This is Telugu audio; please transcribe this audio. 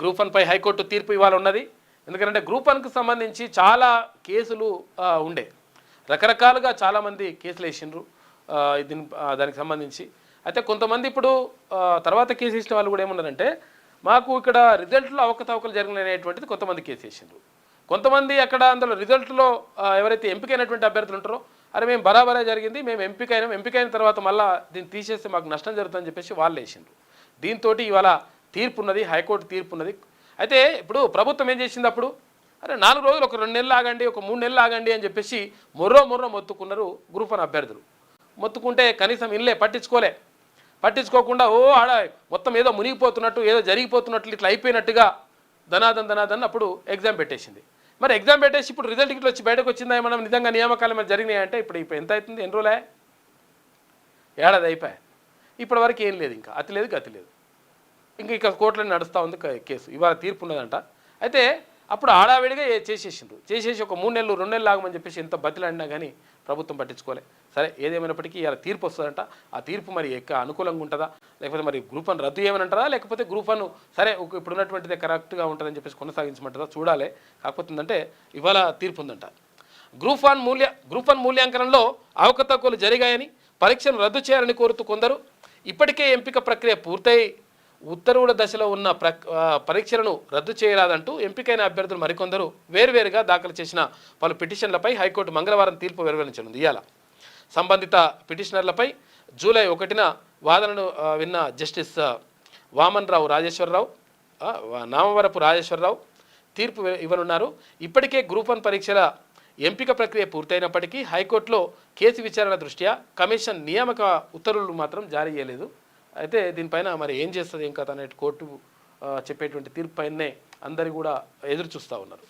గ్రూప్ 1 పై హైకోర్టు తీర్పు ఇవాళ ఉన్నది. ఎందుకంటే గ్రూప్ 1కు సంబంధించి చాలా కేసులు ఉండే, రకరకాలుగా చాలామంది కేసులు వేసిండ్రు దానికి సంబంధించి. అయితే కొంతమంది ఇప్పుడు తర్వాత కేసు వేసిన వాళ్ళు కూడా ఏమన్నారంటే, మాకు ఇక్కడ రిజల్ట్లో అవకతవకలు జరిగినటువంటిది కొంతమంది కేసు వేసిండ్రు. కొంతమంది అక్కడ అందులో రిజల్ట్లో ఎవరైతే ఎంపికైనటువంటి అభ్యర్థులు ఉంటారో, అరే మేము బరాబరే జరిగింది, మేము ఎంపికైన తర్వాత మళ్ళీ దీన్ని తీసేస్తే మాకు నష్టం జరుగుతుందని చెప్పేసి వాళ్ళు వేసిండ్రు. దీంతో ఇవాళ తీర్పు ఉన్నది, హైకోర్టు తీర్పు ఉన్నది. అయితే ఇప్పుడు ప్రభుత్వం ఏం చేసింది, అప్పుడు అరే 4 రోజులు, ఒక 2 నెలలు ఆగండి, ఒక 3 నెలలు ఆగండి అని చెప్పేసి మొర్రో మొత్తుకున్నారు గ్రూప్ 1 అభ్యర్థులు. మొత్తుకుంటే కనీసం ఇల్లే పట్టించుకోకుండా ఆడ మొత్తం ఏదో మునిగిపోతున్నట్టు, ఏదో జరిగిపోతున్నట్లు, ఇట్లా అయిపోయినట్టుగా ధనాదన్ అప్పుడు ఎగ్జామ్ పెట్టేసింది. మరి ఎగ్జామ్ పెట్టేసి ఇప్పుడు రిజల్ట్ ఇట్లా వచ్చి బయటకు వచ్చిందా, మనం నిజంగా నియామకాలు ఏమైనా జరిగినాయంటే ఇప్పుడు ఎంత అవుతుంది, ఎన్ని రోజులే, ఏడాది అయిపోయాయి. ఇప్పటి వరకు ఏం లేదు, ఇంకా అతి లేదు గతి లేదు. ఇంకా కోర్టులో నడుస్తూ ఉంది కేసు. ఇవాళ తీర్పు ఉన్నదంట. అయితే అప్పుడు ఆడావిడిగా చేసేసి ఒక 3 నెలలు 2 నెలలు ఆగమని చెప్పేసి ఎంత బతిలాడినా కానీ ప్రభుత్వం పట్టించుకోలే. సరే ఏదేమైనప్పటికీ ఇలా తీర్పు వస్తుందంట. ఆ తీర్పు మరి అనుకూలంగా ఉంటుందా, లేకపోతే మరి గ్రూప్ 1 రద్దు చేయమనంటారా, లేకపోతే గ్రూప్ 1 సరే ఇప్పుడు ఉన్నటువంటిదే కరెక్ట్గా ఉంటుందని చెప్పేసి కొనసాగించమంటారా చూడాలి. కాకపోతే ఏంటంటే ఇవాళ తీర్పు ఉందంట. గ్రూప్ 1 మూల్యాంకనంలో అవకతవకలు జరిగాయని, పరీక్షను రద్దు చేయాలని కోరుతూ కొందరు, ఇప్పటికే ఎంపిక ప్రక్రియ పూర్తయి ఉత్తర్వుల దశలో ఉన్న పరీక్షలను రద్దు చేయరాదంటూ ఎంపికైన అభ్యర్థులు మరికొందరు వేర్వేరుగా దాఖలు చేసిన పలు పిటిషన్లపై హైకోర్టు మంగళవారం తీర్పు వెలువరించనుంది. ఇవాళ సంబంధిత పిటిషనర్లపై జూలై 1న వాదనను విన్న జస్టిస్ నామవరపు రాజేశ్వరరావు తీర్పు ఇవ్వనున్నారు. ఇప్పటికే గ్రూప్ 1 పరీక్షల ఎంపిక ప్రక్రియ పూర్తయినప్పటికీ హైకోర్టులో కేసు విచారణ దృష్ట్యా కమిషన్ నియామక ఉత్తర్వులు మాత్రం జారీ చేయలేదు. అయితే దీనిపైన మరి ఏం చేస్తుంది, ఏం కథ అనేది కోర్టు చెప్పేటువంటి తీర్పు పైనే అందరూ కూడా ఎదురు చూస్తూ ఉన్నారు.